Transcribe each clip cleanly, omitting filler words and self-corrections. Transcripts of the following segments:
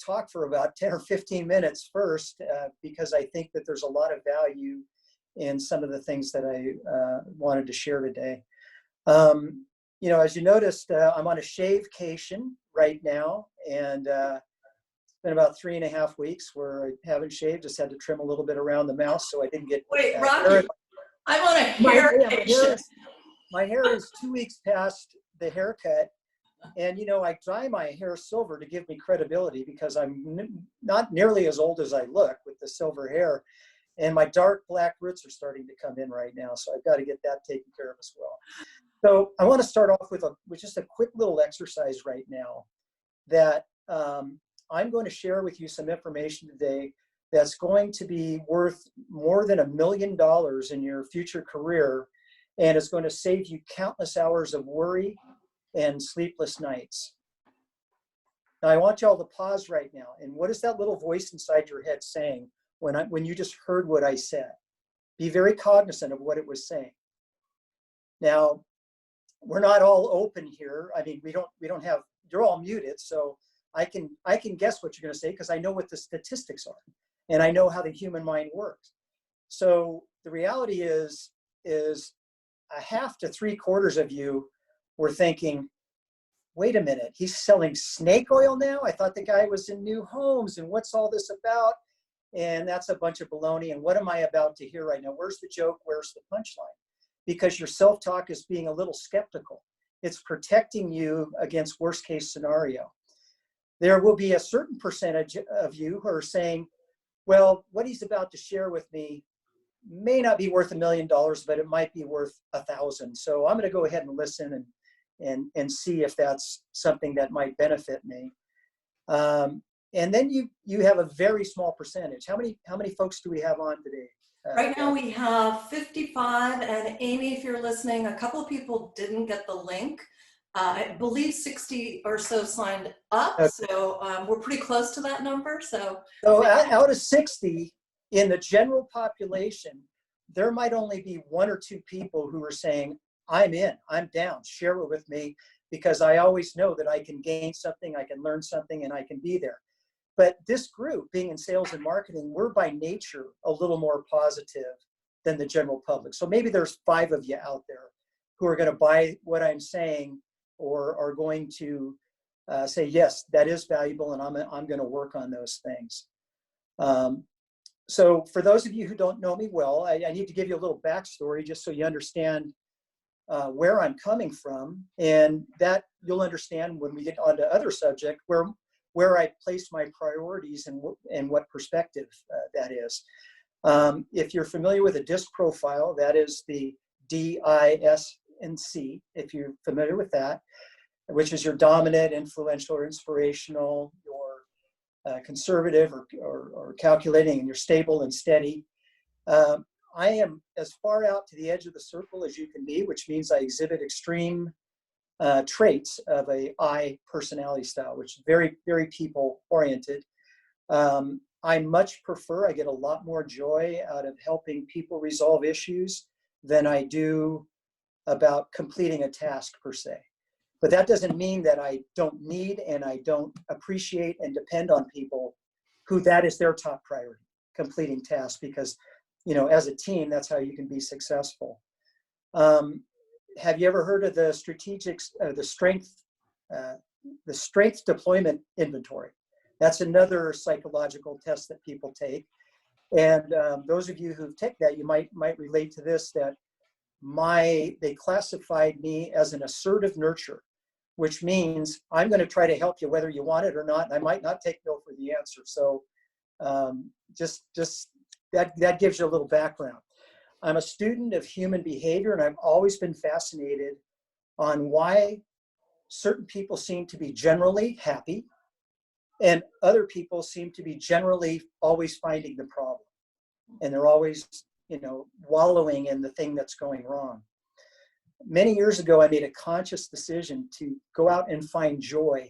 talk for about 10 or 15 minutes first, because I think that there's a lot of value in some of the things that I wanted to share today. You know, as you noticed, I'm on a shavecation right now, and it's been about 3.5 weeks where I haven't shaved, just had to trim a little bit around the mouth so I didn't get Wait, Rocky, I'm on a haircation. My hair is 2 weeks past the haircut. And, you know, I dye my hair silver to give me credibility because I'm not nearly as old as I look with the silver hair. And my dark black roots are starting to come in right now. So I've got to get that taken care of as well. So I want to start off with just a quick little exercise right now that I'm going to share with you some information today that's going to be worth more than $1 million in your future career. And it's going to save you countless hours of worry and sleepless nights. Now I want y'all to pause right now. And what is that little voice inside your head saying when you just heard what I said? Be very cognizant of what it was saying. Now, we're not all open here. I mean, we don't have, you're all muted, so I can guess what you're going to say because I know what the statistics are and I know how the human mind works. So the reality is a half to 3/4 of you were thinking, wait a minute, he's selling snake oil now? I thought the guy was in new homes, and what's all this about? And that's a bunch of baloney. And what am I about to hear right now? Where's the joke? Where's the punchline? Because your self-talk is being a little skeptical. It's protecting you against worst case scenario. There will be a certain percentage of you who are saying, well, what he's about to share with me may not be worth $1 million, but it might be worth 1,000. So I'm going to go ahead and listen and see if that's something that might benefit me. And then you have a very small percentage. How many folks do we have on today? Right now we have 55, and Amy, if you're listening, a couple of people didn't get the link. I believe 60 or so signed up, okay. So we're pretty close to that number. So out of 60 in the general population, there might only be 1 or 2 people who are saying, I'm in, I'm down, share it with me, because I always know that I can gain something, I can learn something, and I can be there. But this group, being in sales and marketing, we're by nature a little more positive than the general public. So maybe there's 5 of you out there who are going to buy what I'm saying or are going to say, yes, that is valuable, and I'm going to work on those things. So for those of you who don't know me well, I need to give you a little backstory just so you understand where I'm coming from, and that you'll understand when we get on to other subject where I place my priorities and what perspective that is. If you're familiar with a DISC profile, that is the DISC, if you're familiar with that, which is your dominant, influential, or inspirational, your conservative or calculating, and you're stable and steady. I am as far out to the edge of the circle as you can be, which means I exhibit extreme traits of a I personality style, which is very, very people oriented. I much prefer, I get a lot more joy out of helping people resolve issues than I do about completing a task per se. But that doesn't mean that I don't need and I don't appreciate and depend on people who that is their top priority, completing tasks, because, you know, as a team, that's how you can be successful. Have you ever heard of the the strength deployment inventory? That's another psychological test that people take. And those of you who've taken that, you might relate to this, that they classified me as an assertive nurturer, which means I'm going to try to help you whether you want it or not. And I might not take no for the answer. So just that gives you a little background. I'm a student of human behavior, and I've always been fascinated on why certain people seem to be generally happy and other people seem to be generally always finding the problem. And they're always, you know, wallowing in the thing that's going wrong. Many years ago, I made a conscious decision to go out and find joy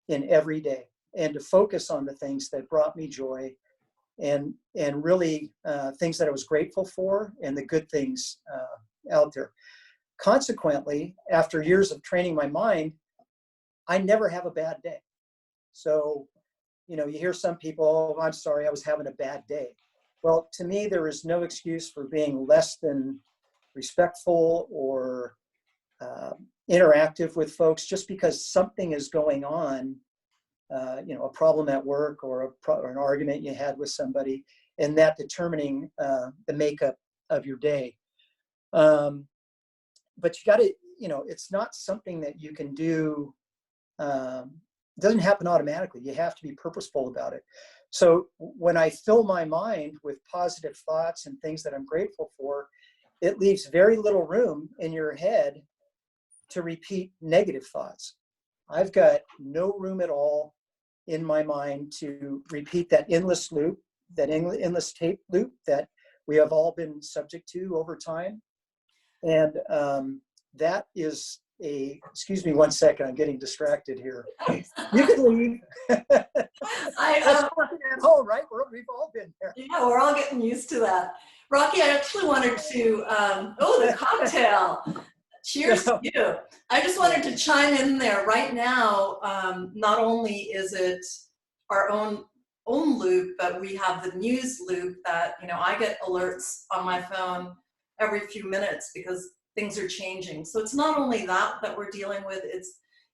in every day and to focus on the things that brought me joy and really things that I was grateful for and the good things out there. Consequently, after years of training my mind, I never have a bad day. So you know, you hear some people, oh, I'm sorry, I was having a bad day. Well, to me, there is no excuse for being less than respectful or interactive with folks just because something is going on, you know, a problem at work or an argument you had with somebody, and that determining the makeup of your day. But you got to, you know, it's not something that you can do. It doesn't happen automatically. You have to be purposeful about it. So when I fill my mind with positive thoughts and things that I'm grateful for, it leaves very little room in your head to repeat negative thoughts. I've got no room at all in my mind to repeat that endless loop, that endless tape loop that we have all been subject to over time. And that is excuse me one second, I'm getting distracted here. You can leave. That's working at home, right? We've all been there. Yeah, we're all getting used to that. Rocky, I actually wanted to, oh, the cocktail. Cheers to you. I just wanted to chime in there right now. Not only is it our own loop, but we have the news loop that, you know, I get alerts on my phone every few minutes because things are changing. So it's not only that we're dealing with,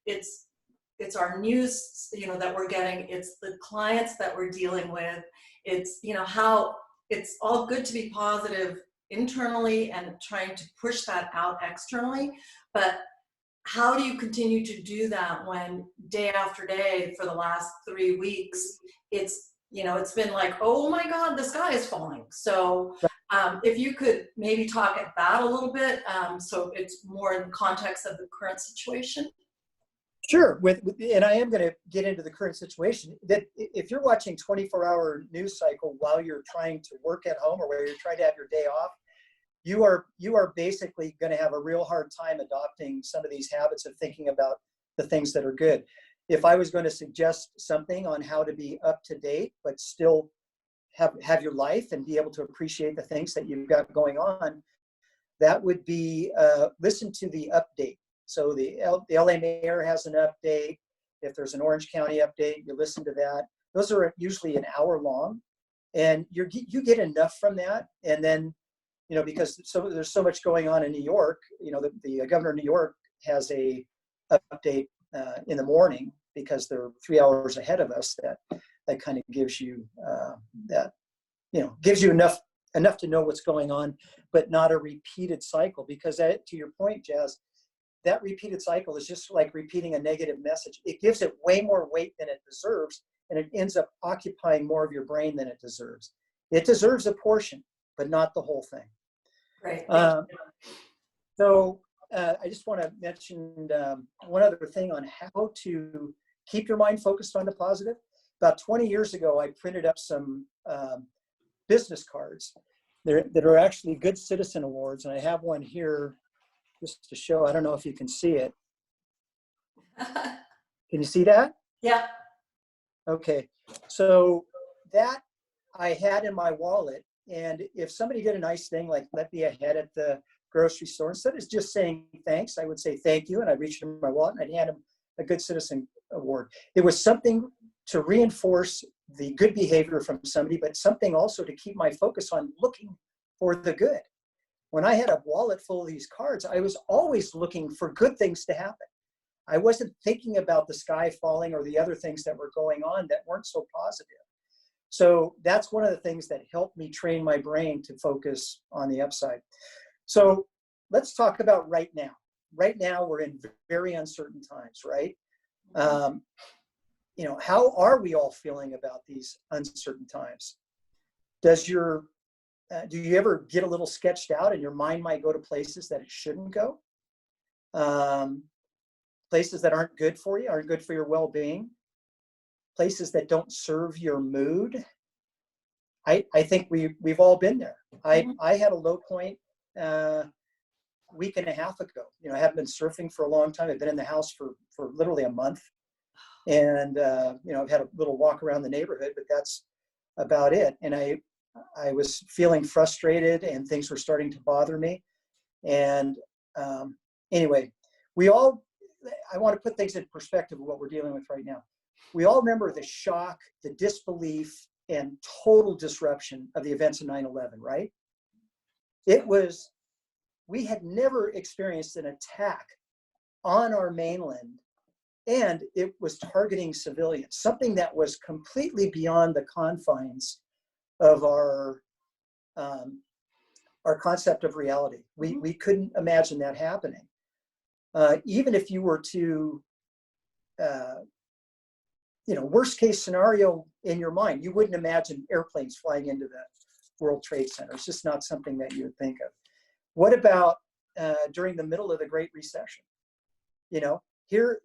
it's our news, you know, that we're getting, it's the clients that we're dealing with. It's, you know, how it's all good to be positive internally and trying to push that out externally, but how do you continue to do that when day after day for the last 3 weeks, it's, you know, it's been like, oh my God, the sky is falling. So if you could maybe talk at that a little bit, so it's more in the context of the current situation. Sure, and I am going to get into the current situation. That if you're watching 24-hour news cycle while you're trying to work at home or where you're trying to have your day off, you are basically going to have a real hard time adopting some of these habits of thinking about the things that are good. If I was going to suggest something on how to be up to date but still have your life and be able to appreciate the things that you've got going on, that would be listen to the update. So the LA mayor has an update. If there's an Orange County update, you listen to that. Those are usually an hour long, and you get enough from that. And then, you know, because there's so much going on in New York, you know, the governor of New York has a update in the morning because they're 3 hours ahead of us. That kind of gives you that, you know, gives you enough to know what's going on, but not a repeated cycle. Because to your point, Jazz, that repeated cycle is just like repeating a negative message. It gives it way more weight than it deserves, and it ends up occupying more of your brain than it deserves. It deserves a portion, but not the whole thing. Right. So I just want to mention one other thing on how to keep your mind focused on the positive. About 20 years ago, I printed up some business cards that are actually Good Citizen Awards, and I have one here just to show. I don't know if you can see it. Can you see that? Yeah. Okay. So that I had in my wallet, and if somebody did a nice thing, like let me ahead at the grocery store, instead of just saying thanks, I would say thank you, and I'd reach in my wallet and I'd hand them a Good Citizen Award. It was something to reinforce the good behavior from somebody, but something also to keep my focus on looking for the good. When I had a wallet full of these cards, I was always looking for good things to happen. I wasn't thinking about the sky falling or the other things that were going on that weren't so positive. So that's one of the things that helped me train my brain to focus on the upside. So let's talk about right now. Right now, we're in very uncertain times, right? You know, how are we all feeling about these uncertain times? Do you ever get a little sketched out and your mind might go to places that it shouldn't go? Places that aren't good for you, aren't good for your well-being, places that don't serve your mood. I think we've all been there. I had a low point week and a half ago. You know, I haven't been surfing for a long time. I've been in the house for literally a month. And, you know, I've had a little walk around the neighborhood, but that's about it. And I was feeling frustrated and things were starting to bother me. And anyway, I want to put things in perspective of what we're dealing with right now. we all remember the shock, the disbelief, and total disruption of the events of 9/11, right? It was, we had never experienced an attack on our mainland, and it was targeting civilians, something that was completely beyond the confines of our concept of reality. We couldn't imagine that happening. Even if you were to, worst case scenario in your mind, you wouldn't imagine airplanes flying into the World Trade Center. It's just not something that you would think of. What about during the middle of the Great Recession? Here,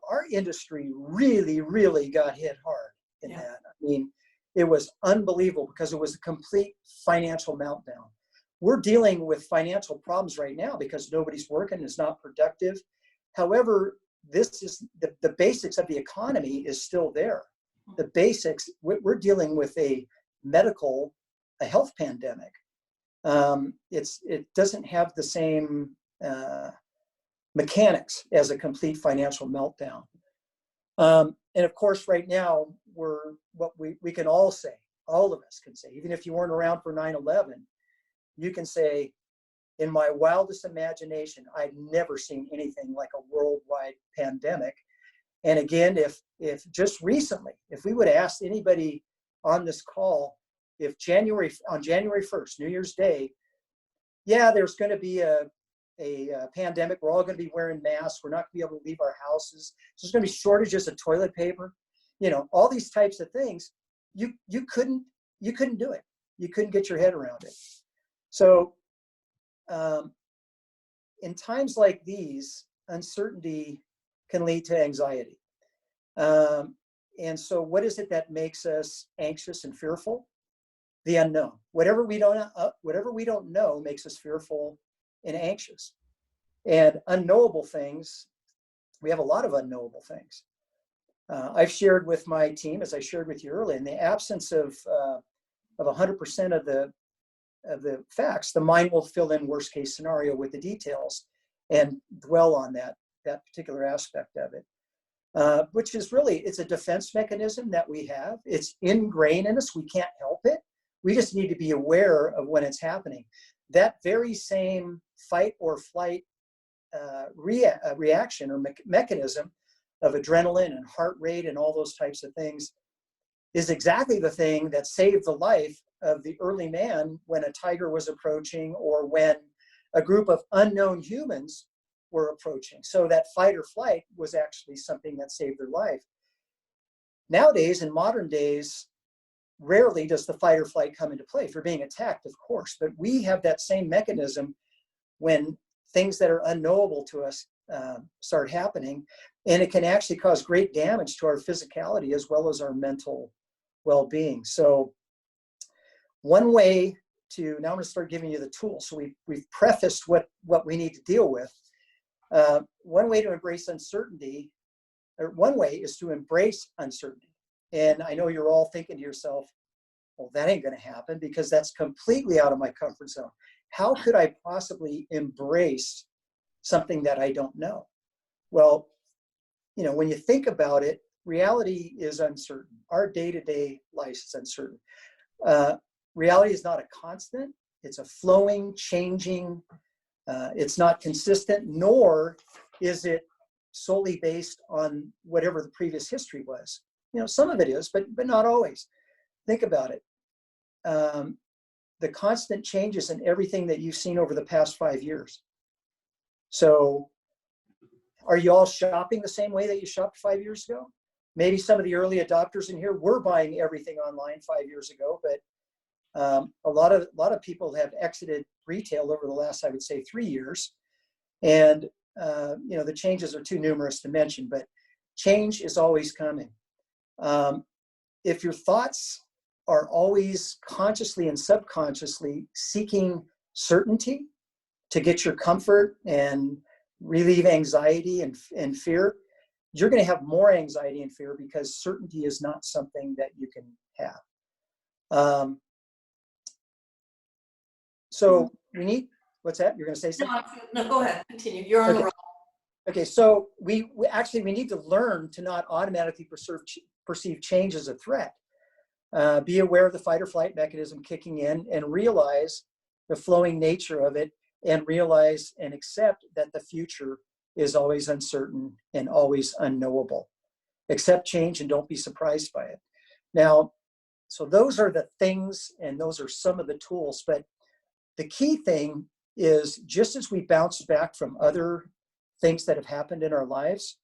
our industry really, really got hit hard in that. I mean, it was unbelievable because it was a complete financial meltdown. We're dealing with financial problems right now because nobody's working, it's not productive. However, this is the basics of the economy is still there. The basics, we're dealing with a health pandemic. It doesn't have the same mechanics as a complete financial meltdown. And of course, right now, we can all say, all of us can say, even if you weren't around for 9/11, you can say, in my wildest imagination, I've never seen anything like a worldwide pandemic. And again, if just recently, if we would have asked anybody on this call, if on January 1st, New Year's Day, there's going to be a pandemic, we're all going to be wearing masks, we're not going to be able to leave our houses, there's going to be shortages of toilet paper, all these types of things, you couldn't do it. You couldn't get your head around it. So in times like these, uncertainty can lead to anxiety. And so what is it that makes us anxious and fearful? The unknown. Whatever we don't know makes us fearful and anxious. And unknowable things, we have a lot of unknowable things. I've shared with my team, as I shared with you earlier, in the absence of 100% of the facts, the mind will fill in worst case scenario with the details and dwell on that particular aspect of it, which is really, it's a defense mechanism that we have. It's ingrained in us. We can't help it. We just need to be aware of when it's happening. That very same fight or flight reaction or mechanism of adrenaline and heart rate and all those types of things is exactly the thing that saved the life of the early man when a tiger was approaching or when a group of unknown humans were approaching. So that fight or flight was actually something that saved their life. Nowadays, in modern days, rarely does the fight or flight come into play. If you're being attacked, of course, but we have that same mechanism when things that are unknowable to us start happening, and it can actually cause great damage to our physicality as well as our mental well-being. So one way to, now I'm going to start giving you the tools. So we've prefaced what we need to deal with. One way to embrace uncertainty, or one way is to embrace uncertainty. And I know you're all thinking to yourself, well, that ain't going to happen because that's completely out of my comfort zone. How could I possibly embrace something that I don't know? Well, when you think about it, reality is uncertain. Our day-to-day life is uncertain. Reality is not a constant. It's a flowing, changing. It's not consistent, nor is it solely based on whatever the previous history was. Some of it is, but not always. Think about it. The constant changes in everything that you've seen over the past 5 years. So are you all shopping the same way that you shopped 5 years ago? Maybe some of the early adopters in here were buying everything online 5 years ago, but a lot of people have exited retail over the last, I would say, 3 years. And the changes are too numerous to mention, but change is always coming. If your thoughts are always consciously and subconsciously seeking certainty to get your comfort and relieve anxiety and fear, you're going to have more anxiety and fear because certainty is not something that you can have. So we need, what's that? You're going to say something? No, go ahead. Continue. You're on the roll. Okay, so we need to learn to not automatically perceive change as a threat. Be aware of the fight or flight mechanism kicking in and realize the flowing nature of it, and realize and accept that the future is always uncertain and always unknowable. Accept change and don't be surprised by it. Now, so those are the things, and those are some of the tools, but the key thing is, just as we bounce back from other things that have happened in our lives,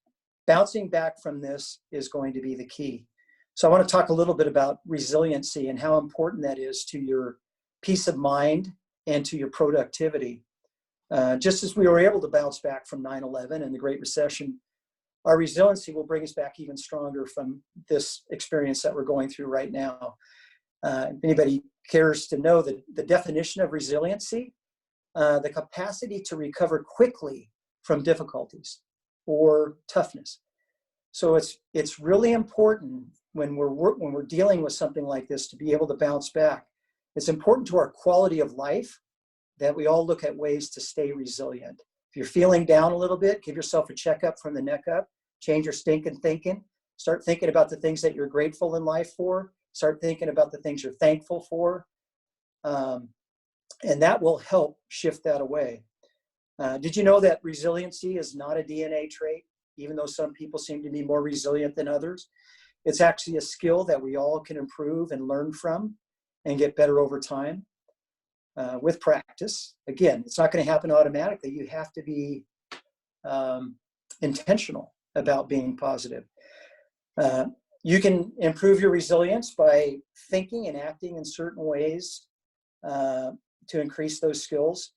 bouncing back from this is going to be the key. So I want to talk a little bit about resiliency and how important that is to your peace of mind and to your productivity. Just as we were able to bounce back from 9/11 and the Great Recession, our resiliency will bring us back even stronger from this experience that we're going through right now. If anybody cares to know the definition of resiliency, the capacity to recover quickly from difficulties or toughness. So it's really important when we're dealing with something like this to be able to bounce back. It's important to our quality of life that we all look at ways to stay resilient. If you're feeling down a little bit, give yourself a checkup from the neck up, change your stinking thinking, start thinking about the things that you're grateful in life for, start thinking about the things you're thankful for, and that will help shift that away. Did you know that resiliency is not a DNA trait, even though some people seem to be more resilient than others? It's actually a skill that we all can improve and learn from and get better over time. With practice. Again, it's not going to happen automatically. You have to be intentional about being positive. You can improve your resilience by thinking and acting in certain ways to increase those skills.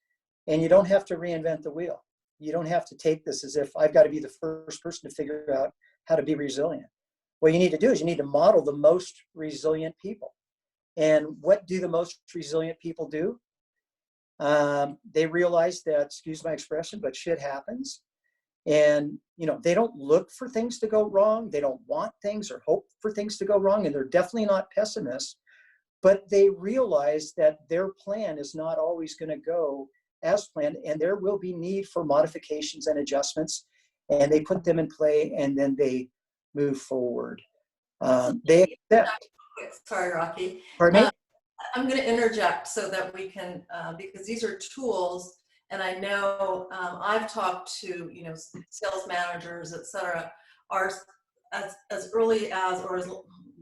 And you don't have to reinvent the wheel. You don't have to take this as if I've got to be the first person to figure out how to be resilient. What you need to do is you need to model the most resilient people. And what do the most resilient people do? They realize that, excuse my expression, but shit happens. And, they don't look for things to go wrong. They don't want things or hope for things to go wrong. And they're definitely not pessimists, but they realize that their plan is not always going to go as planned. And there will be need for modifications and adjustments, and they put them in play, and then they move forward. They accept. Sorry, Rocky. Pardon me? I'm going to interject so that we can, because these are tools, and I know I've talked to, sales managers, et cetera, are as early as, or as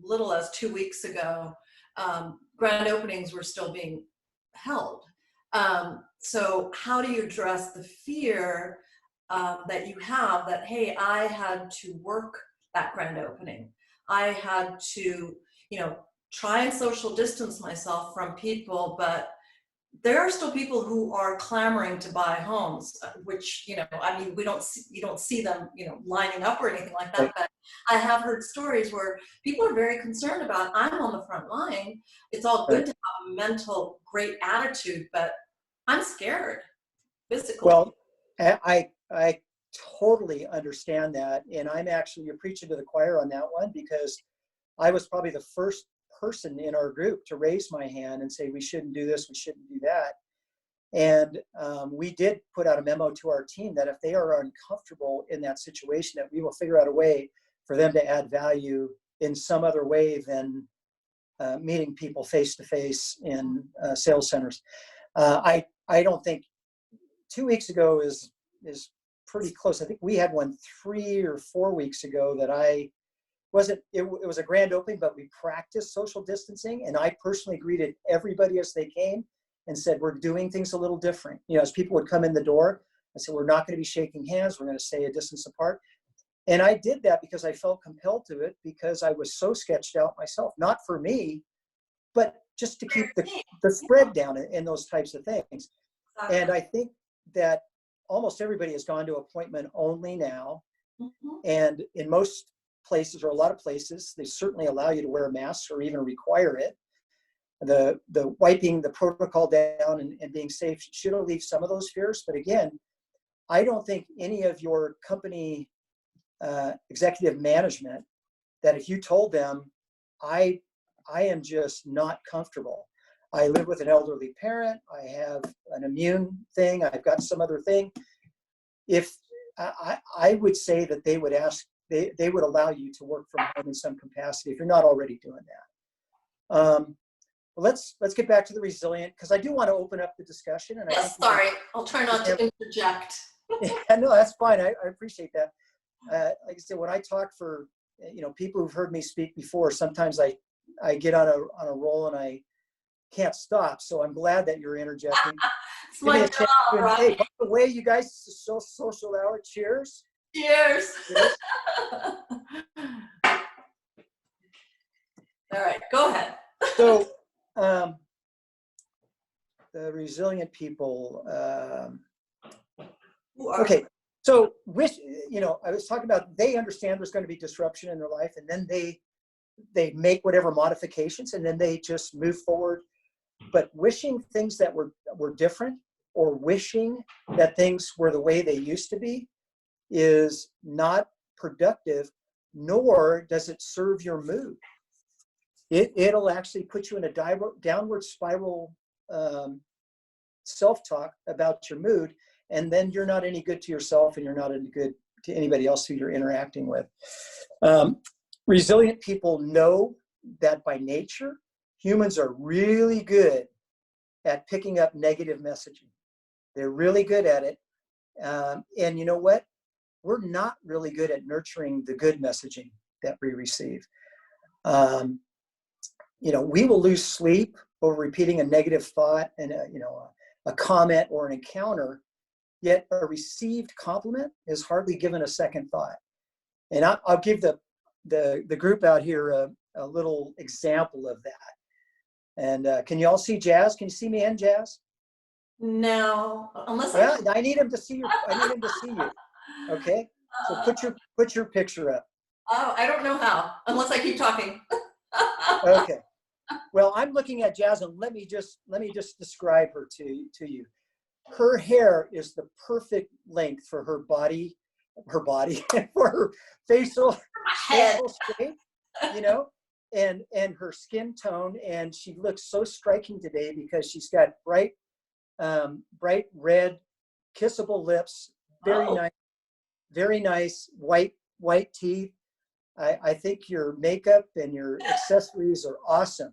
little as 2 weeks ago, grand openings were still being held. So how do you address the fear that you have that, hey, I had to work that grand opening. I had to, try and social distance myself from people, but there are still people who are clamoring to buy homes, which, you don't see them, lining up or anything like that. But I have heard stories where people are very concerned about, I'm on the front line. It's all good to have a mental great attitude, but I'm scared physically. Well, I totally understand that. And you're preaching to the choir on that one, because I was probably the first person in our group to raise my hand and say, we shouldn't do this, we shouldn't do that. And we did put out a memo to our team that if they are uncomfortable in that situation, that we will figure out a way for them to add value in some other way than meeting people face to face in sales centers. I don't think 2 weeks ago is pretty close. I think we had one 3 or 4 weeks ago that it was a grand opening, but we practiced social distancing, and I personally greeted everybody as they came and said, we're doing things a little different. As people would come in the door, I said, we're not going to be shaking hands. We're going to stay a distance apart. And I did that because I felt compelled to it, because I was so sketched out myself, not for me, but just to keep the spread down in those types of things. And I think that almost everybody has gone to appointment only now. Mm-hmm. And in most places, or a lot of places, they certainly allow you to wear a mask or even require it. The wiping the protocol down and being safe should alleviate some of those fears. But again, I don't think any of your company executive management, that if you told them, I am just not comfortable. I live with an elderly parent. I have an immune thing. I've got some other thing. If I would say that they would they would allow you to work from home in some capacity if you're not already doing that. Well, let's get back to the resilient, because I do want to open up the discussion. And Yes, sorry, I'll try not to interject. Yeah, no, that's fine. I appreciate that. Like I said, when I talk for people who've heard me speak before, sometimes I get on a roll and I can't stop. So I'm glad that you're interjecting. It's my job, right? Hey, by the way, you guys, social hour. Cheers. Cheers. Cheers. All right, go ahead. So, the resilient people. Okay, so I was talking about, they understand there's going to be disruption in their life, and then they make whatever modifications, and then they just move forward. But wishing things that were different, or wishing that things were the way they used to be, is not productive, nor does it serve your mood. It'll actually put you in a downward spiral, self-talk about your mood, and then you're not any good to yourself, and you're not any good to anybody else who you're interacting with. Resilient people know that by nature, humans are really good at picking up negative messaging. They're really good at it. And you know what? We're not really good at nurturing the good messaging that we receive. We will lose sleep over repeating a negative thought and a comment or an encounter, yet a received compliment is hardly given a second thought. And I'll give the group out here a little example of that. And can you all see Jazz? Can you see me and Jazz? No, unless I need him to see you. I need him to see you. Okay. So put your picture up. Oh, I don't know how, unless I keep talking. Okay. Well, I'm looking at Jazz, and let me just describe her to you. Her hair is the perfect length for her body, for her facial shape, and her skin tone. And she looks so striking today because she's got bright red, kissable lips, very nice white teeth. I think your makeup and your accessories are awesome.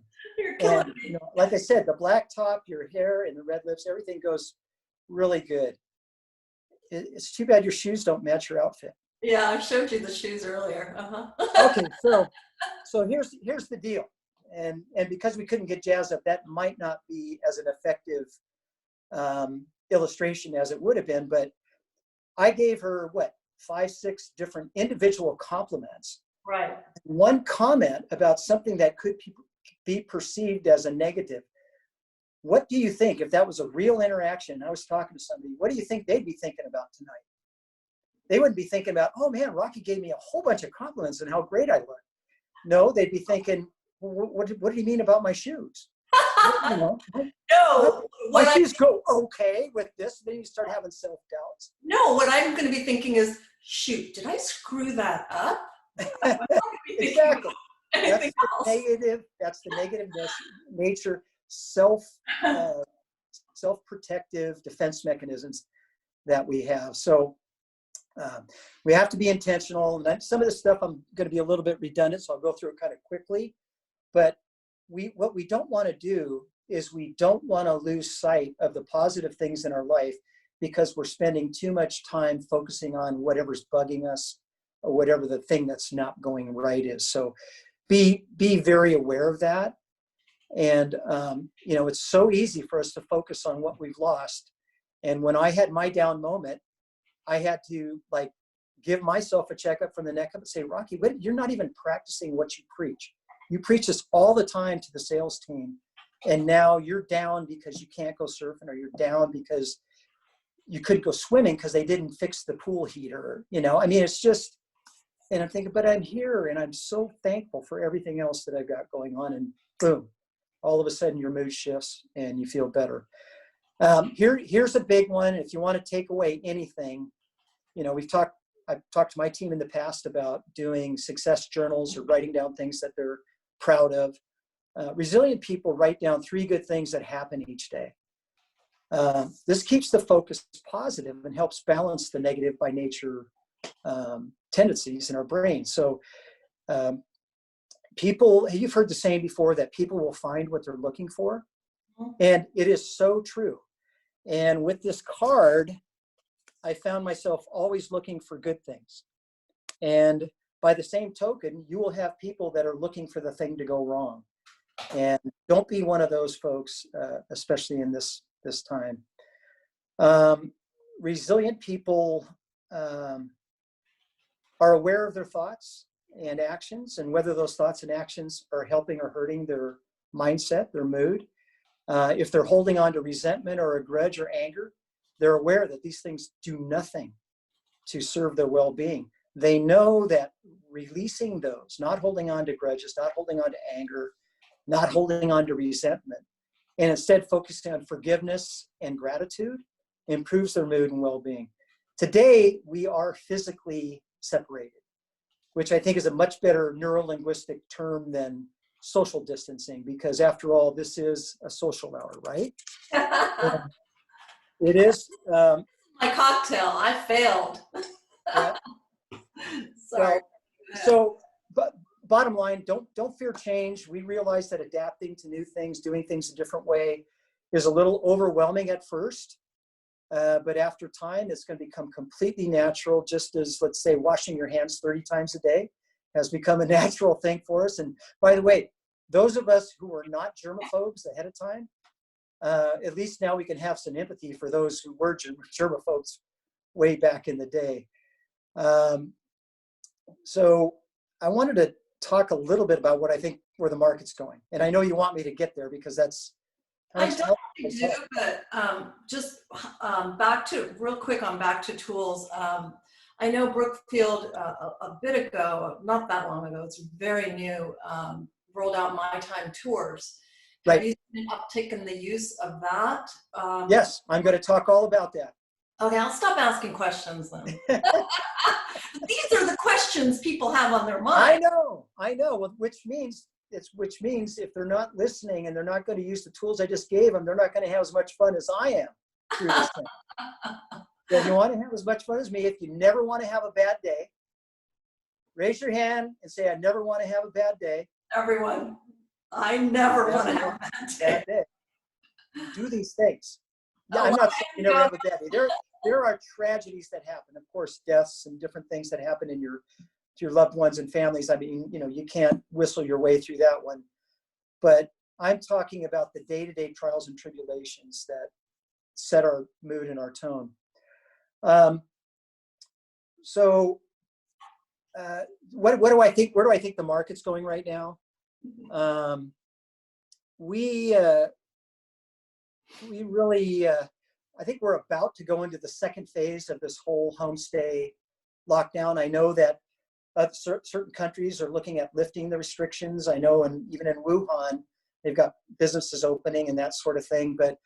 And like I said, the black top, your hair, and the red lips, everything goes really good. It's too bad your shoes don't match your outfit. Yeah, I showed you the shoes earlier. Okay, so here's the deal, and because we couldn't get Jazz up, that might not be as an effective illustration as it would have been. But I gave her 5-6 different individual compliments. Right. One comment about something that could be perceived as a negative. What do you think, if that was a real interaction? I was talking to somebody. What do you think they'd be thinking about tonight? They wouldn't be thinking about, oh man, Rocky gave me a whole bunch of compliments and how great I look. No, they'd be thinking, what did he mean about my shoes? No. My shoes go okay with this. Then you start having self-doubts. No, what I'm going to be thinking is, shoot, did I screw that up? Exactly. That's the negative nature, self-protective defense mechanisms that we have. So we have to be intentional. And some of the stuff I'm going to be a little bit redundant, so I'll go through it kind of quickly. But what we don't want to do is we don't want to lose sight of the positive things in our life because we're spending too much time focusing on whatever's bugging us or whatever the thing that's not going right is. So be very aware of that. And, it's so easy for us to focus on what we've lost. And when I had my down moment, I had to give myself a checkup from the neck up and say, Rocky, you're not even practicing what you preach. You preach this all the time to the sales team. And now you're down because you can't go surfing, or you're down because you couldn't go swimming because they didn't fix the pool heater. It's just, and I'm thinking, but I'm here and I'm so thankful for everything else that I've got going on. And boom, all of a sudden your mood shifts and you feel better. Here's a big one. If you want to take away anything, I've talked to my team in the past about doing success journals or writing down things that they're proud of. Resilient people write down 3 good things that happen each day. This keeps the focus positive and helps balance the negative by nature tendencies in our brain. So people, you've heard the saying before that people will find what they're looking for. And it is so true. And with this card, I found myself always looking for good things. And by the same token, you will have people that are looking for the thing to go wrong. And don't be one of those folks, especially in this time. Resilient people are aware of their thoughts and actions, and whether those thoughts and actions are helping or hurting their mindset, their mood. If they're holding on to resentment or a grudge or anger, they're aware that these things do nothing to serve their well-being. They know that releasing those, not holding on to grudges, not holding on to anger, not holding on to resentment, and instead focusing on forgiveness and gratitude, improves their mood and well-being. Today, we are physically separated, which I think is a much better neuro-linguistic term than social distancing, because after all, this is a social hour, right? It is. My cocktail, I failed. Yeah. Sorry. Well, but bottom line, don't fear change. We realize that adapting to new things, doing things a different way is a little overwhelming at first. But after time, it's going to become completely natural, just as, let's say, washing your hands 30 times a day has become a natural thing for us. And by the way, those of us who are not germaphobes ahead of time, at least now we can have some empathy for those who were germaphobes way back in the day. So I wanted to talk a little bit about what I think where the market's going. And I know you want me to get there because that's... I definitely do, but just back to, real quick on back to tools. I know Brookfield a bit ago, not that long ago, it's very new, rolled out My Time Tours. Have you seen an uptick in the use of that? Yes, I'm going to talk all about that. Okay, I'll stop asking questions then. These are the questions people have on their mind. I know. Well, which means if they're not listening and they're not going to use the tools I just gave them, they're not going to have as much fun as I am through this thing. So if you want to have as much fun as me, if you never want to have a bad day, raise your hand and say, I never want to have a bad day. Everyone, I never want to have a bad day. Do these things. Yeah, I'm not saying you never have a bad day. There are tragedies that happen, of course, deaths and different things that happen in your loved ones and families. I mean, you can't whistle your way through that one. But I'm talking about the day-to-day trials and tribulations that set our mood and our tone. What do I think? Where do I think the market's going right now? We really, I think we're about to go into the second phase of this whole homestay lockdown. I know that certain countries are looking at lifting the restrictions. I know, and even in Wuhan, they've got businesses opening and that sort of thing. But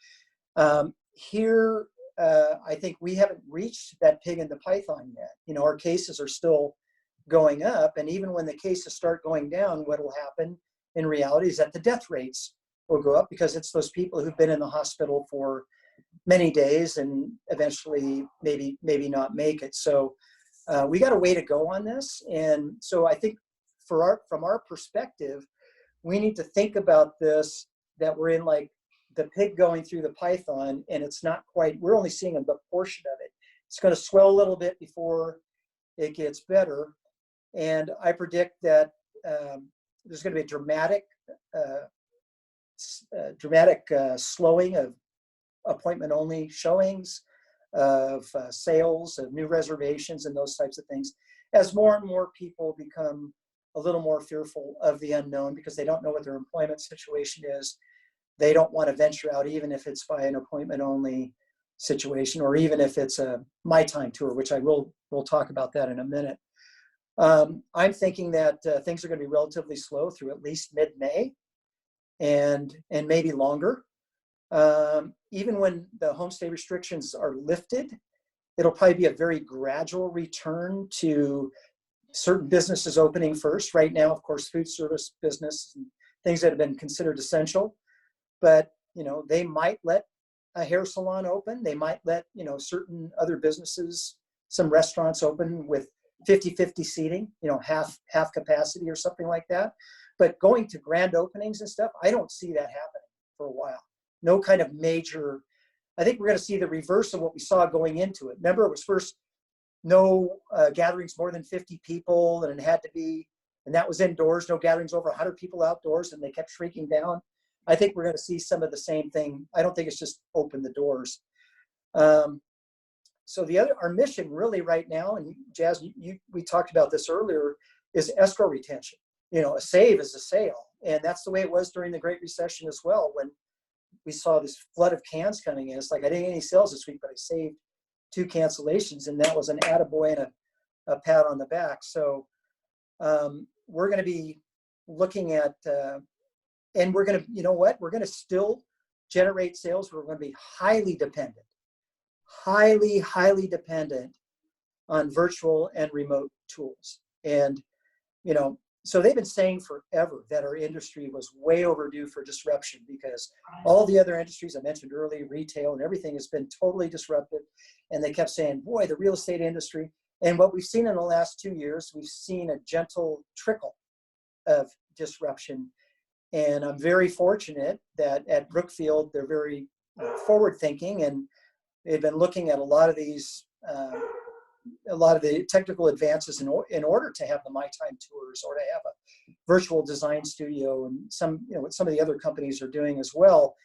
here, I think we haven't reached that pig in the python yet. Our cases are still going up, and even when the cases start going down, what will happen in reality is that the death rates will go up, because it's those people who've been in the hospital for many days and eventually maybe not make it. So we got a way to go on this. And so I think from our perspective, we need to think about this, that we're in like the pig going through the python, and it's not quite, we're only seeing a portion of it. It's going to swell a little bit before it gets better. And I predict that there's going to be a dramatic slowing of appointment-only showings, of sales, of new reservations, and those types of things, as more and more people become a little more fearful of the unknown because they don't know what their employment situation is. They don't want to venture out, even if it's by an appointment-only situation, or even if it's a My Time tour, which we'll talk about that in a minute. I'm thinking that things are going to be relatively slow through at least mid-May, and maybe longer. Even when the homestay restrictions are lifted, it'll probably be a very gradual return to certain businesses opening first. Right now, of course, food service business and things that have been considered essential, but they might let a hair salon open. They might let, you know, certain other businesses, some restaurants open with 50-50 seating, you know, half capacity or something like that. But going to grand openings and stuff, I don't see that happening for a while. No kind of major, I think we're going to see the reverse of what we saw going into it. Remember, it was first no gatherings more than 50 people, and it had to be, and that was indoors, no gatherings over 100 people outdoors, and they kept shrinking down. I think we're going to see some of the same thing. I don't think it's just open the doors. So our mission really right now, and Jazz, we talked about this earlier, is escrow retention. You know, a save is a sale. And that's the way it was during the Great Recession as well, when we saw this flood of cans coming in. It's like, I didn't get any sales this week, but I saved 2 cancellations, and that was an attaboy and a pat on the back. So we're going to be looking at, and we're going to, you know what, we're going to still generate sales. We're going to be highly dependent on virtual and remote tools. And, you know, so they've been saying forever that our industry was way overdue for disruption, because all the other industries I mentioned earlier, retail and everything, has been totally disrupted. And they kept saying, boy, the real estate industry. And what we've seen in the last 2 years, we've seen a gentle trickle of disruption. And I'm very fortunate that at Brookfield, they're very forward thinking, and they've been looking at a lot of these, a lot of the technical advances in order to have the My Time tours, or to have a virtual design studio, and some, you know, what some of the other companies are doing as well.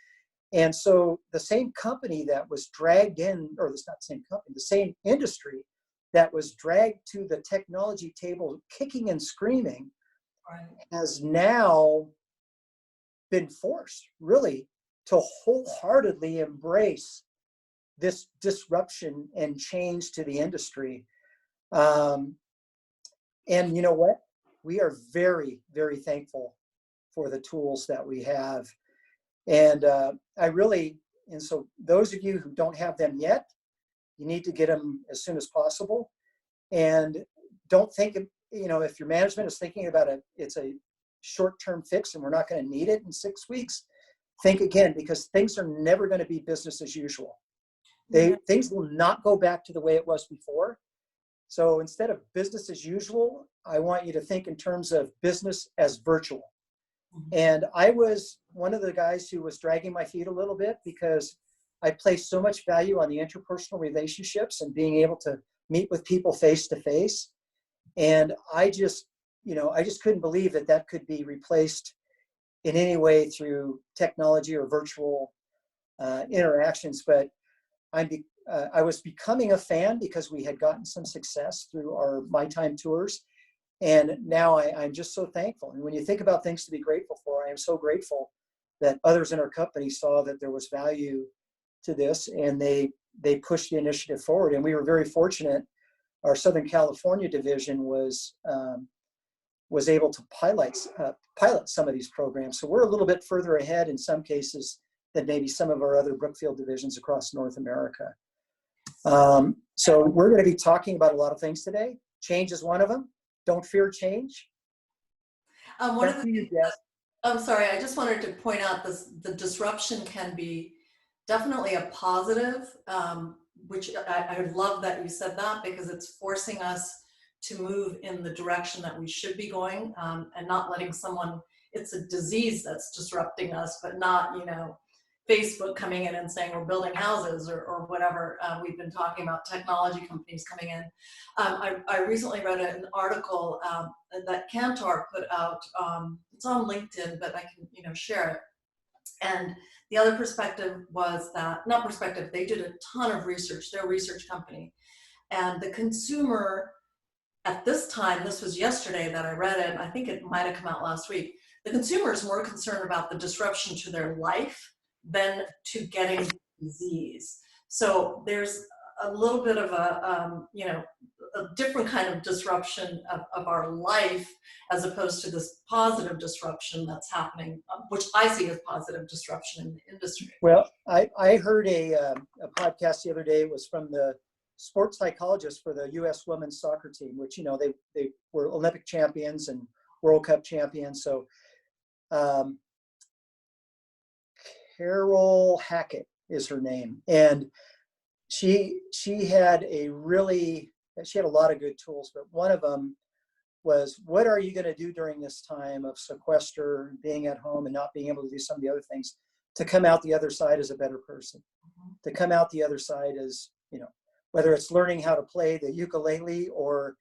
And so the same company that was dragged in, or it's not the same company, the same industry that was dragged to the technology table kicking and screaming, has now been forced really to wholeheartedly embrace this disruption and change to the industry. And you know what? We are very, very thankful for the tools that we have. And and so those of you who don't have them yet, you need to get them as soon as possible. And don't think, you know, if your management is thinking about it's a short-term fix and we're not going to need it in 6 weeks, think again, because things are never going to be business as usual. Things will not go back to the way it was before. So instead of business as usual, I want you to think in terms of business as virtual. And I was one of the guys who was dragging my feet a little bit, because I place so much value on the interpersonal relationships and being able to meet with people face to face. And I just couldn't believe that could be replaced in any way through technology or virtual interactions. But I was becoming a fan, because we had gotten some success through our My Time tours. And now I'm just so thankful. And when you think about things to be grateful for, I am so grateful that others in our company saw that there was value to this, and they pushed the initiative forward. And we were very fortunate. Our Southern California division was able to pilot some of these programs. So we're a little bit further ahead in some cases than maybe some of our other Brookfield divisions across North America. So we're going to be talking about a lot of things today. Change is one of them. Don't fear change. One of the things I'm sorry, I just wanted to point out the disruption can be definitely a positive, which I love that you said that, because it's forcing us to move in the direction that we should be going, and not letting it's a disease that's disrupting us, but not, you know, Facebook coming in and saying we're building houses or whatever. We've been talking about technology companies coming in. I recently read an article that Kantar put out. It's on LinkedIn, but I can, you know, share it. And the other perspective was that, not perspective, they did a ton of research. They're a research company. And the consumer at this time, this was yesterday that I read it, and I think it might have come out last week, the consumer is more concerned about the disruption to their life than to getting disease. So there's a little bit of a different kind of disruption of our life, as opposed to this positive disruption that's happening, which I see as positive disruption in the industry. Well, I heard a podcast the other day. It was from the sports psychologist for the U.S. women's soccer team, which, you know, they were Olympic champions and World Cup champions. So Carol Hackett, is her name. And she had a lot of good tools, but one of them was, what are you going to do during this time of sequester, being at home and not being able to do some of the other things, to come out the other side as a better person, to come out the other side as, whether it's learning how to play the ukulele or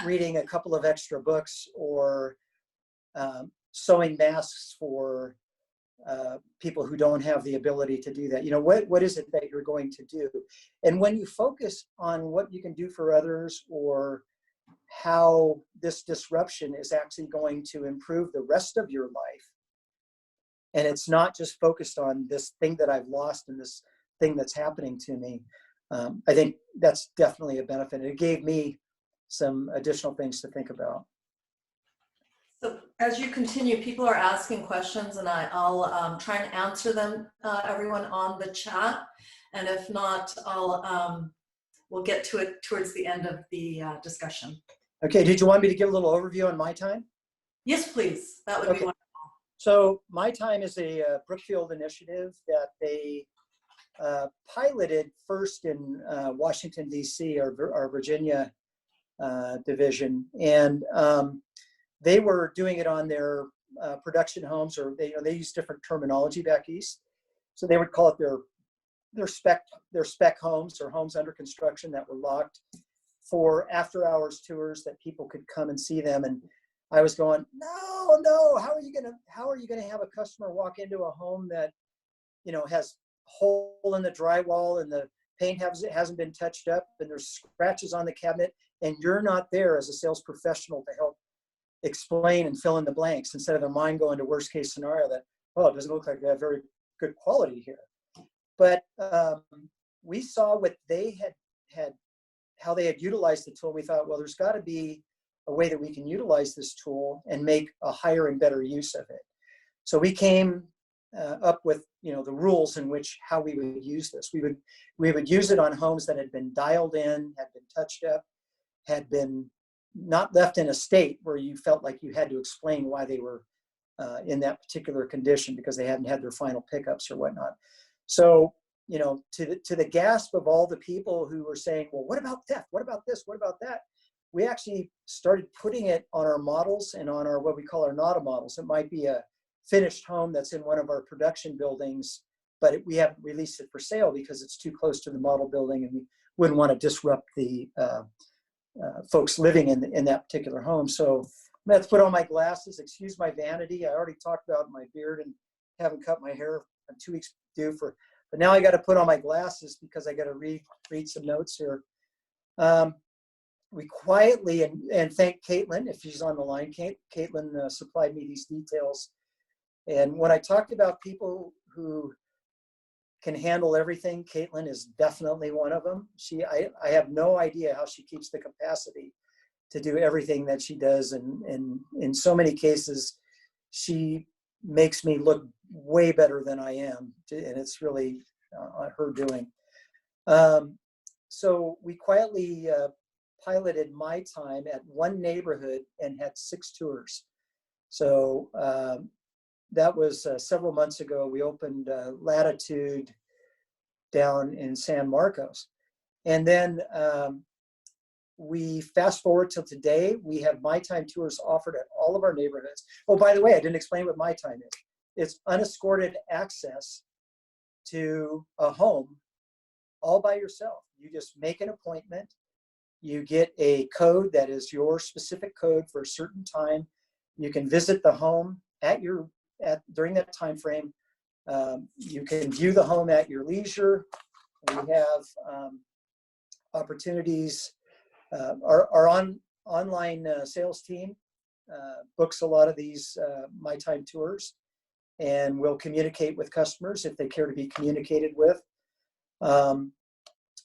reading a couple of extra books or sewing masks for people who don't have the ability to do that. What is it that you're going to do? And when you focus on what you can do for others, or how this disruption is actually going to improve the rest of your life, and it's not just focused on this thing that I've lost and this thing that's happening to me, I think that's definitely a benefit. It gave me some additional things to think about. So as you continue, people are asking questions, and I'll try and answer them, everyone on the chat. And if not, we'll get to it towards the end of the discussion. Okay, did you want me to give a little overview on My Time? Yes, please. That would be wonderful. So My Time is a Brookfield initiative that they piloted first in Washington, D.C., our Virginia division. And they were doing it on their production homes, or they use different terminology back east. So they would call it their spec homes, or homes under construction that were locked for after hours tours that people could come and see them. And I was going, no, how are you gonna have a customer walk into a home that has a hole in the drywall and the paint hasn't been touched up and there's scratches on the cabinet, and you're not there as a sales professional to help explain and fill in the blanks, instead of their mind going to worst case scenario that, it doesn't look like they have very good quality here. But we saw what they had how they had utilized the tool. We thought, well, there's got to be a way that we can utilize this tool and make a higher and better use of it. So we came up with the rules in which how we would use this. We would use it on homes that had been dialed in, had been touched up, had been not left in a state where you felt like you had to explain why they were in that particular condition because they hadn't had their final pickups or whatnot. So, to the gasp of all the people who were saying, well, what about theft? What about this? What about that? We actually started putting it on our models and on our, what we call our NADA models. It might be a finished home that's in one of our production buildings, but we haven't released it for sale because it's too close to the model building and we wouldn't want to disrupt the folks living in that particular home. So I'm going to put on my glasses, excuse my vanity. I already talked about my beard and haven't cut my hair. I'm 2 weeks due but now I got to put on my glasses because I got to read some notes here. We quietly, and thank Caitlin, if she's on the line. Caitlin supplied me these details. And when I talked about people who can handle everything, Caitlin is definitely one of them. I have no idea how she keeps the capacity to do everything that she does. And in so many cases, she makes me look way better than I am. And it's really her doing. So we quietly piloted My Time at one neighborhood and had 6 tours. So that was several months ago. We opened Latitude down in San Marcos. And then we fast forward till today, we have My Time tours offered at all of our neighborhoods. Oh, by the way, I didn't explain what My Time is. It's unescorted access to a home all by yourself. You just make an appointment. You get a code that is your specific code for a certain time. You can visit the home during that time frame. You can view the home at your leisure. We have opportunities. Our online sales team books a lot of these My Time tours, and will communicate with customers if they care to be communicated with.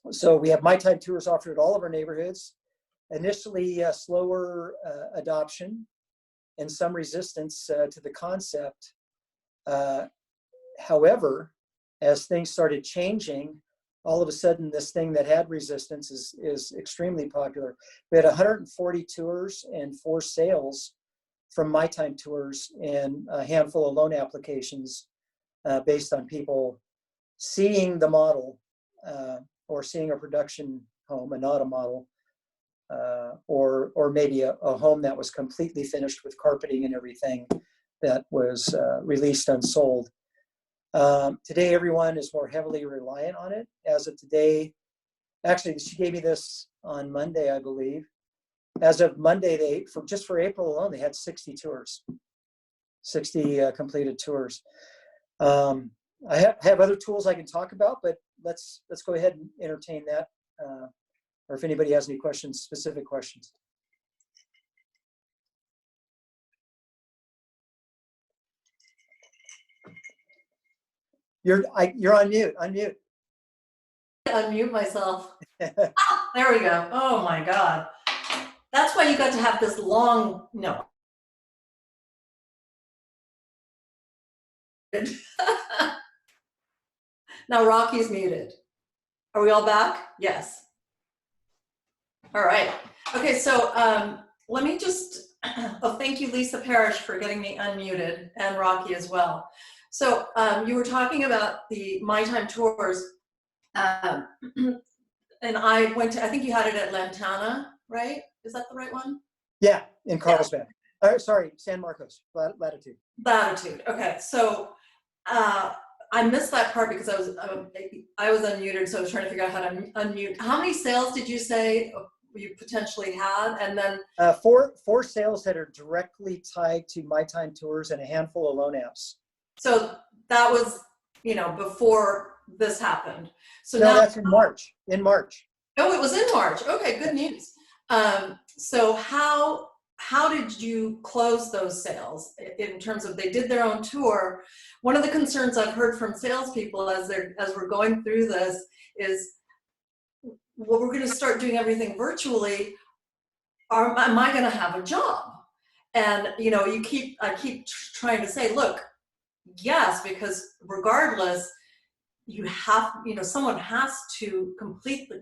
So we have My Time tours offered at all of our neighborhoods. Initially, slower adoption and some resistance to the concept. However, as things started changing, all of a sudden this thing that had resistance is extremely popular. We had 140 tours and 4 sales from My Time tours and a handful of loan applications based on people seeing the model or seeing a production home and not a model, or maybe a home that was completely finished with carpeting and everything that was released unsold. Today, everyone is more heavily reliant on it. As of today, actually, she gave me this on Monday, I believe. As of Monday, just for April alone, they had 60 tours, 60 completed tours. I have other tools I can talk about, but let's go ahead and entertain that. Or if anybody has any questions, specific questions. You're on mute. Unmute. Unmute myself. There we go. Oh my God. That's why you got to have this long, no. Now Rocky's muted. Are we all back? Yes. All right. Okay, so let me just, oh, thank you, Lisa Parrish, for getting me unmuted, and Rocky as well. So you were talking about the My Time tours, and I went to, I think you had it at Lantana, right? Is that the right one? Yeah, in Carlsbad. Sorry, San Marcos, Latitude. Latitude. Okay, so I missed that part because I was unmuted, so I was trying to figure out how to unmute. How many sales did you say you potentially had? And then four sales that are directly tied to My Time tours and a handful of loan apps. So that was, before this happened. So no, now that's in March. In March. Oh, it was in March. Okay, good news. So how did you close those sales in terms of they did their own tour? One of the concerns I've heard from salespeople as we're going through this is, well, we're going to start doing everything virtually. Am I going to have a job? And I keep trying to say, look, yes, because regardless, you have, someone has to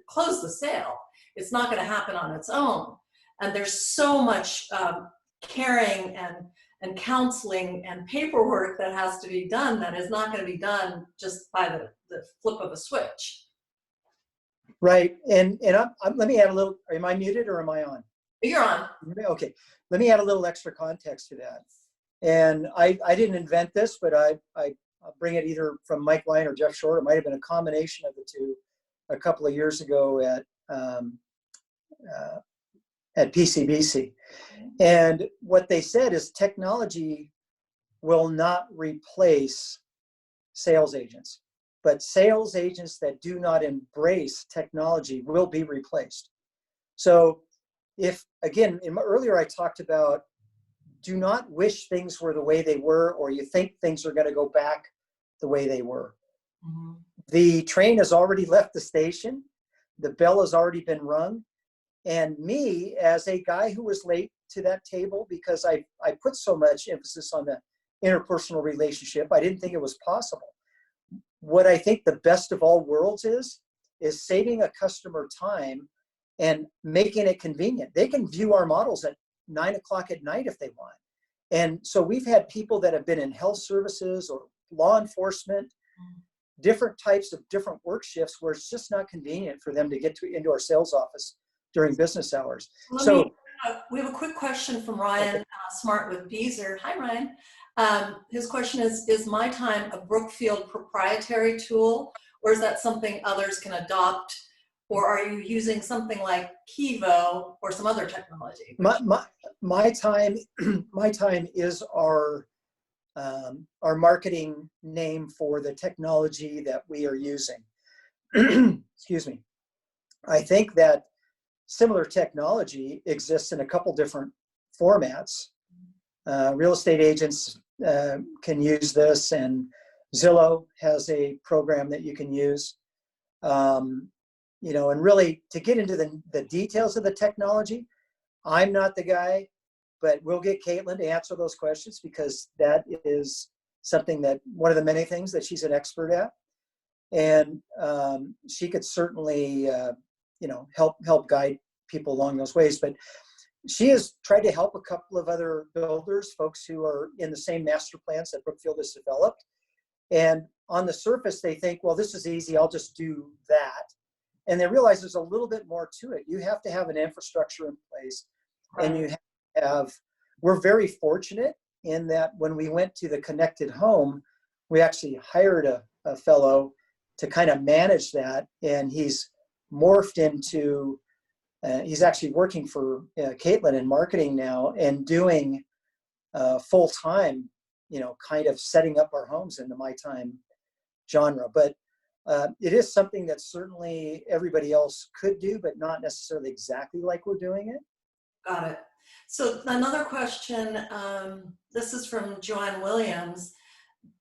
close the sale. It's not going to happen on its own. And there's so much caring and counseling and paperwork that has to be done that is not going to be done just by the flip of a switch. Right. And let me add a little, am I muted or am I on? You're on. Okay. Let me add a little extra context to that. And I didn't invent this, but I'll bring it either from Mike Lyon or Jeff Short. It might have been a combination of the two a couple of years ago at PCBC. And what they said is technology will not replace sales agents, but sales agents that do not embrace technology will be replaced. So if, again, earlier I talked about do not wish things were the way they were, or you think things are going to go back the way they were. Mm-hmm. The train has already left the station. The bell has already been rung. And me, as a guy who was late to that table because I put so much emphasis on the interpersonal relationship, I didn't think it was possible. What I think the best of all worlds is saving a customer time and making it convenient. They can view our models at 9 o'clock at night if they want. And so we've had people that have been in health services or law enforcement, different types of different work shifts where it's just not convenient for them to get into our sales office during business hours. We have a quick question from Ryan Smart with Beezer. Hi, Ryan. His question is My Time a Brookfield proprietary tool, or is that something others can adopt? Or are you using something like Kivo or some other technology? My Time is our marketing name for the technology that we are using. Excuse me. I think that similar technology exists in a couple different formats. Real estate agents can use this, and Zillow has a program that you can use. And really to get into the details of the technology, I'm not the guy, but we'll get Caitlin to answer those questions because that is something that one of the many things that she's an expert at. And she could certainly, help guide people along those ways. But she has tried to help a couple of other builders, folks who are in the same master plans that Brookfield has developed. And on the surface, they think, well, this is easy, I'll just do that. And they realize there's a little bit more to it. You have to have an infrastructure in place. Right. And you have, we're very fortunate in that when we went to the connected home, we actually hired a fellow to kind of manage that. And he's morphed into, he's actually working for Caitlin in marketing now and doing full-time, you know, kind of setting up our homes in the my time genre. But it is something that certainly everybody else could do, but not necessarily exactly like we're doing it. Got it. So another question, this is from Joanne Williams.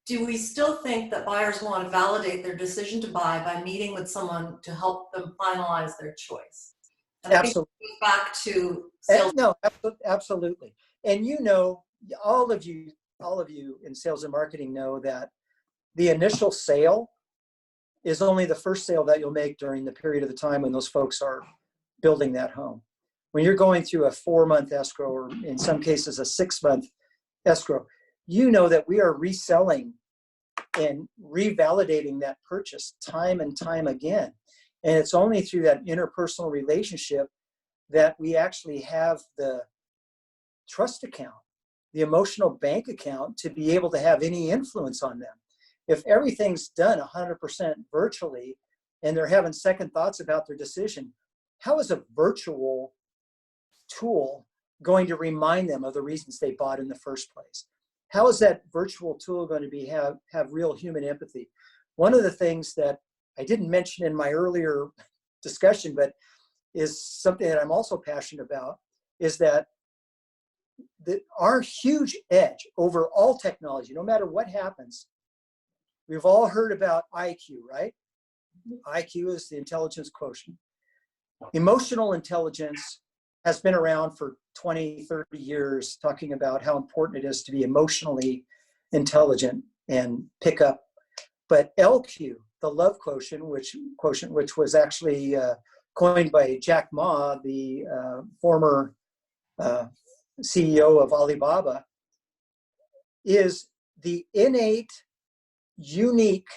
Do we still think that buyers want to validate their decision to buy by meeting with someone to help them finalize their choice? And Absolutely. I think it goes back to sales. No, absolutely. And you know, all of you in sales and marketing know that the initial sale is only the first sale that you'll make during the period of the time when those folks are building that home. When you're going through a 4-month escrow, or in some cases a 6-month escrow, you know that we are reselling and revalidating that purchase time and time again. And it's only through that interpersonal relationship that we actually have the trust account, the emotional bank account, to be able to have any influence on them. If everything's done 100% virtually and they're having second thoughts about their decision, how is a virtual tool going to remind them of the reasons they bought in the first place? How is that virtual tool going to have real human empathy? One of the things that I didn't mention in my earlier discussion, but is something that I'm also passionate about, is that our huge edge over all technology, no matter what happens, we've all heard about IQ, right? IQ is the intelligence quotient. Emotional intelligence has been around for 20, 30 years, talking about how important it is to be emotionally intelligent and pick up. But LQ, the love quotient, which was actually coined by Jack Ma, the former CEO of Alibaba, is the innate, unique,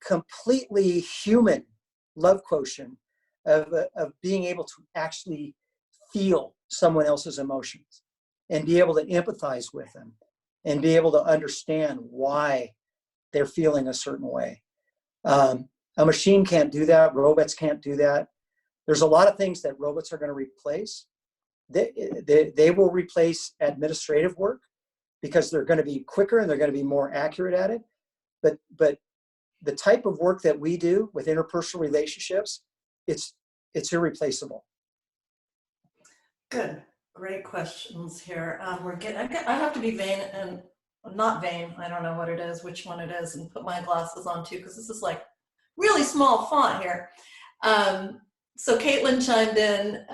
completely human love quotient of being able to actually feel someone else's emotions and be able to empathize with them and be able to understand why they're feeling a certain way. A machine can't do that. Robots can't do that. There's a lot of things that robots are going to replace. They will replace administrative work because they're going to be quicker and they're going to be more accurate at it. But the type of work that we do with interpersonal relationships, it's irreplaceable. Good, great questions here. I have to be vain and not vain. I don't know what it is, which one it is, and put my glasses on too, because this is like really small font here. So Caitlin chimed in,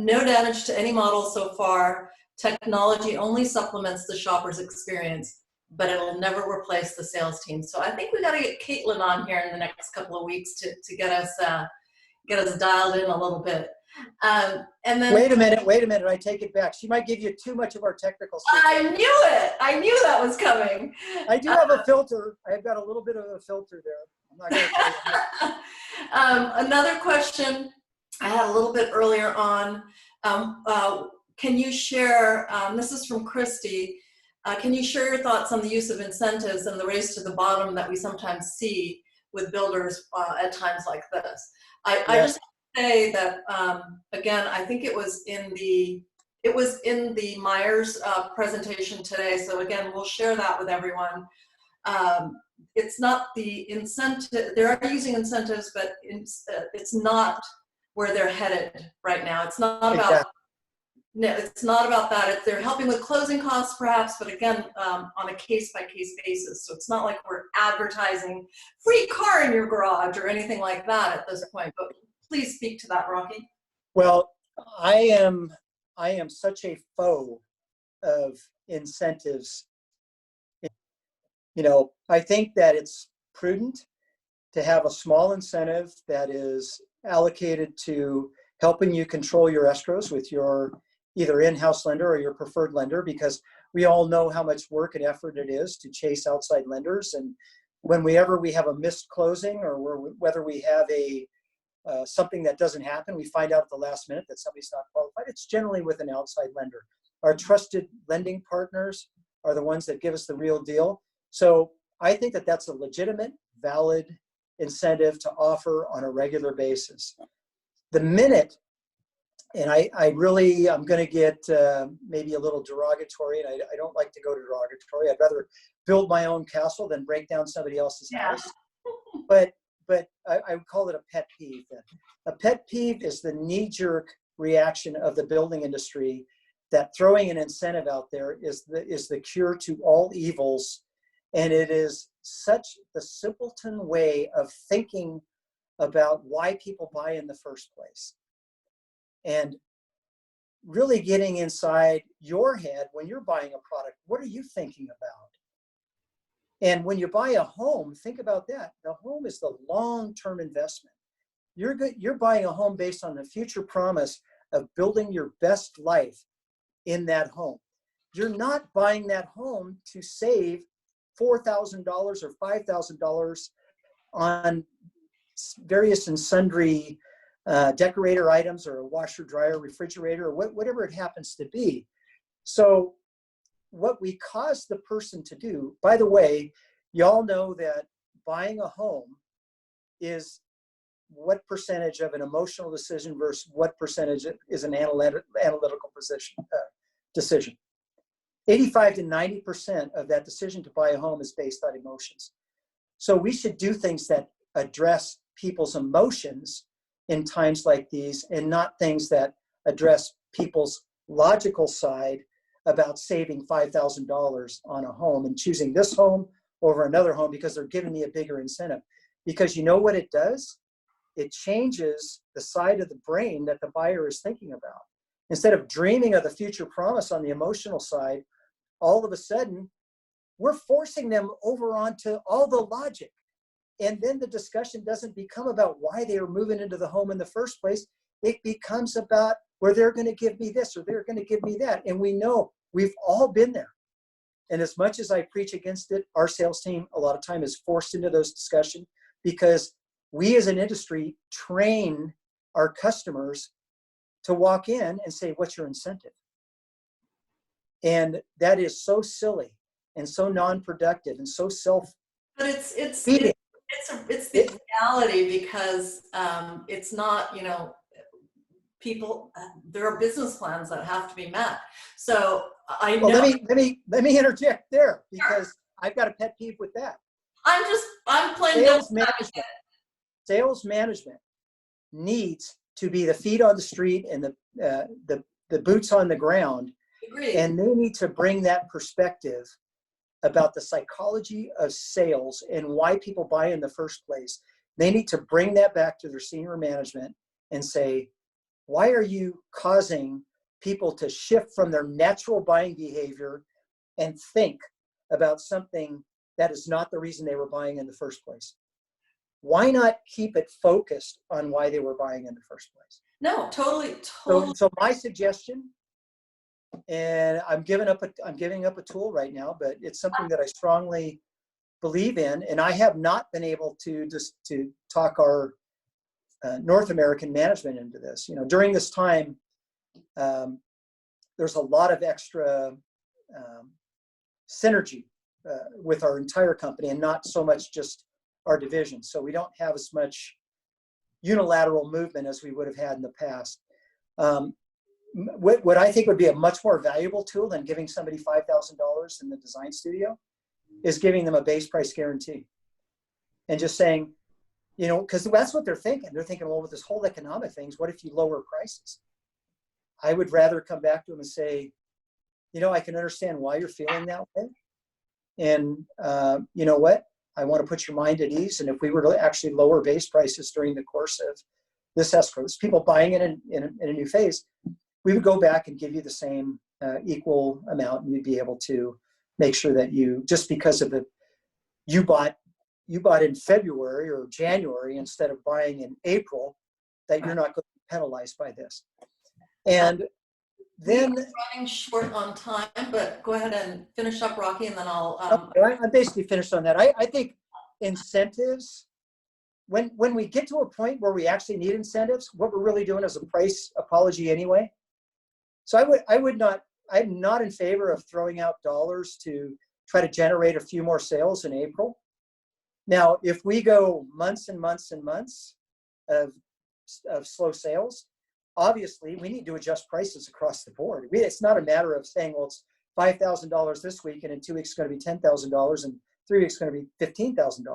no damage to any model so far. Technology only supplements the shopper's experience, but it'll never replace the sales team. So I think we got to get Caitlin on here in the next couple of weeks to get us dialed in a little bit. And then wait a minute, I take it back. She might give you too much of our technical stuff. I knew it. I knew that was coming. I do have a filter. I've got a little bit of a filter there. I'm not going to tell you. Another question I had a little bit earlier on. Can you share, this is from Christy, can you share your thoughts on the use of incentives and the race to the bottom that we sometimes see with builders at times like this? I just say that, again, I think it was in the Myers presentation today. So again, we'll share that with everyone. It's not the incentive, they are using incentives, but it's not where they're headed right now. It's not about, no, it's not about that. They're helping with closing costs perhaps, but again, on a case-by-case basis. So it's not like we're advertising free car in your garage or anything like that at this point, but please speak to that, Rocky. Well, I am such a foe of incentives. You know, I think that it's prudent to have a small incentive that is allocated to helping you control your escrows with your either in-house lender or your preferred lender, because we all know how much work and effort it is to chase outside lenders and whenever we have a missed closing, or whether we have something that doesn't happen, we find out at the last minute that somebody's not qualified, it's generally with an outside lender. Our trusted lending partners are the ones that give us the real deal. So I think that that's a legitimate, valid incentive to offer on a regular basis. The minute, and I'm going to get maybe a little derogatory, and I don't like to go derogatory. I'd rather build my own castle than break down somebody else's house. But I would call it a pet peeve. A pet peeve is the knee-jerk reaction of the building industry that throwing an incentive out there is the cure to all evils. And it is such the simpleton way of thinking about why people buy in the first place. And really getting inside your head when you're buying a product, what are you thinking about? And when you buy a home, think about that. The home is the long-term investment. You're buying a home based on the future promise of building your best life in that home. You're not buying that home to save $4,000 or $5,000 on various and sundry decorator items, or a washer, dryer, refrigerator, or whatever it happens to be. So what we cause the person to do, by the way, y'all know that buying a home is what percentage of an emotional decision versus what percentage is an analytical decision. 85 to 90% of that decision to buy a home is based on emotions. So we should do things that address people's emotions in times like these, and not things that address people's logical side about saving $5,000 on a home and choosing this home over another home because they're giving me a bigger incentive. Because you know what it does? It changes the side of the brain that the buyer is thinking about. Instead of dreaming of the future promise on the emotional side, all of a sudden, we're forcing them over onto all the logic. And then the discussion doesn't become about why they are moving into the home in the first place. It becomes about where they're going to give me this or they're going to give me that. And we know we've all been there. And as much as I preach against it, our sales team a lot of time is forced into those discussions because we as an industry train our customers to walk in and say, what's your incentive? And that is so silly and so non-productive and so But it's feeding. It's the reality, because it's not, people, there are business plans that have to be met. So I know. Well, let me interject there, because I've got a pet peeve with that. I'm playing Sales management needs to be the feet on the street and the boots on the ground. Agreed. And they need to bring that perspective about the psychology of sales and why people buy in the first place. They need to bring that back to their senior management and say, why are you causing people to shift from their natural buying behavior and think about something that is not the reason they were buying in the first place? Why not keep it focused on why they were buying in the first place? No, totally. So my suggestion, and I'm giving up a tool right now, but it's something that I strongly believe in, and I have not been able to talk our North American management into this. During this time, there's a lot of extra synergy with our entire company, and not so much just our division. So we don't have as much unilateral movement as we would have had in the past. What I think would be a much more valuable tool than giving somebody $5,000 in the design studio is giving them a base price guarantee. And just saying, because that's what they're thinking. They're thinking, well, with this whole economic things, what if you lower prices? I would rather come back to them and say, I can understand why you're feeling that way. And you know what? I want to put your mind at ease. And if we were to actually lower base prices during the course of this escrow, people buying in a new phase, we would go back and give you the same equal amount, and you'd be able to make sure that just because of you bought in February or January instead of buying in April, that you're not going to be penalized by this. And then we're running short on time, but go ahead and finish up, Rocky, and then I'll. I'm basically finished on that. I think incentives, when we get to a point where we actually need incentives, what we're really doing is a price apology anyway. So I'm not in favor of throwing out dollars to try to generate a few more sales in April. Now, if we go months and months and months of slow sales, obviously we need to adjust prices across the board. It's not a matter of saying, well, it's $5,000 this week, and in 2 weeks it's going to be $10,000, and 3 weeks it's going to be $15,000.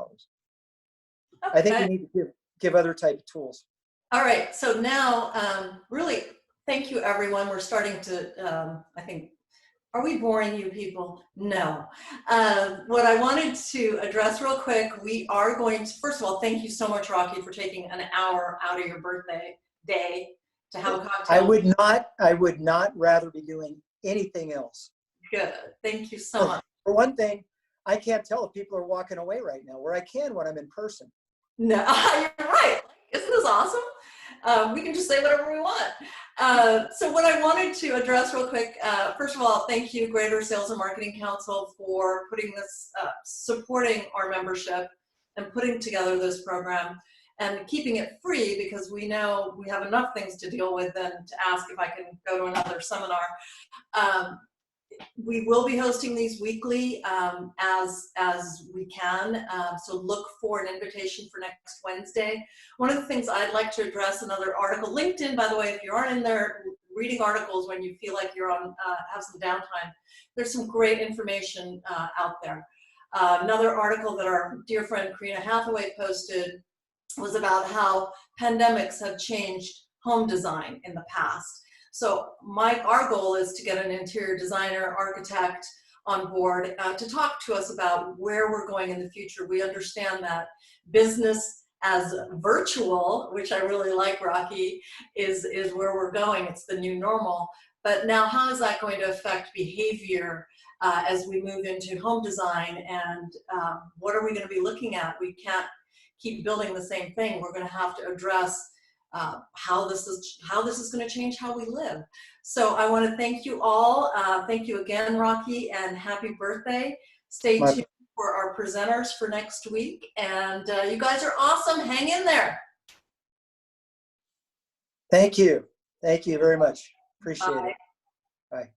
Okay. I think we need to give other type of tools. All right. So now, really, thank you, everyone. We're starting to, I think, are we boring you people? No. What I wanted to address real quick, we are going to, first of all, thank you so much, Rocky, for taking an hour out of your birthday day to have a cocktail. I would not rather be doing anything else. Good. Thank you so much. For one thing, I can't tell if people are walking away right now, where I can when I'm in person. No, you're right. Isn't this awesome? We can just say whatever we want. So what I wanted to address real quick, first of all, thank you, Greater Sales and Marketing Council, for putting this, supporting our membership and putting together this program and keeping it free, because we know we have enough things to deal with than to ask if I can go to another seminar. We will be hosting these weekly as we can, so look for an invitation for next Wednesday. One of the things I'd like to address, another article, LinkedIn, by the way, if you aren't in there reading articles when you feel like you're on, have some downtime, there's some great information out there. Another article that our dear friend Karina Hathaway posted was about how pandemics have changed home design in the past. So our goal is to get an interior designer, architect on board to talk to us about where we're going in the future. We understand that business as virtual, which I really like, Rocky, is where we're going. It's the new normal. But now how is that going to affect behavior as we move into home design, and what are we going to be looking at? We can't keep building the same thing. We're going to have to address how this is going to change how we live. So I want to thank you all. Thank you again, Rocky, and happy birthday. Stay tuned for our presenters for next week. And you guys are awesome. Hang in there. Thank you. Thank you very much. Appreciate it. Bye.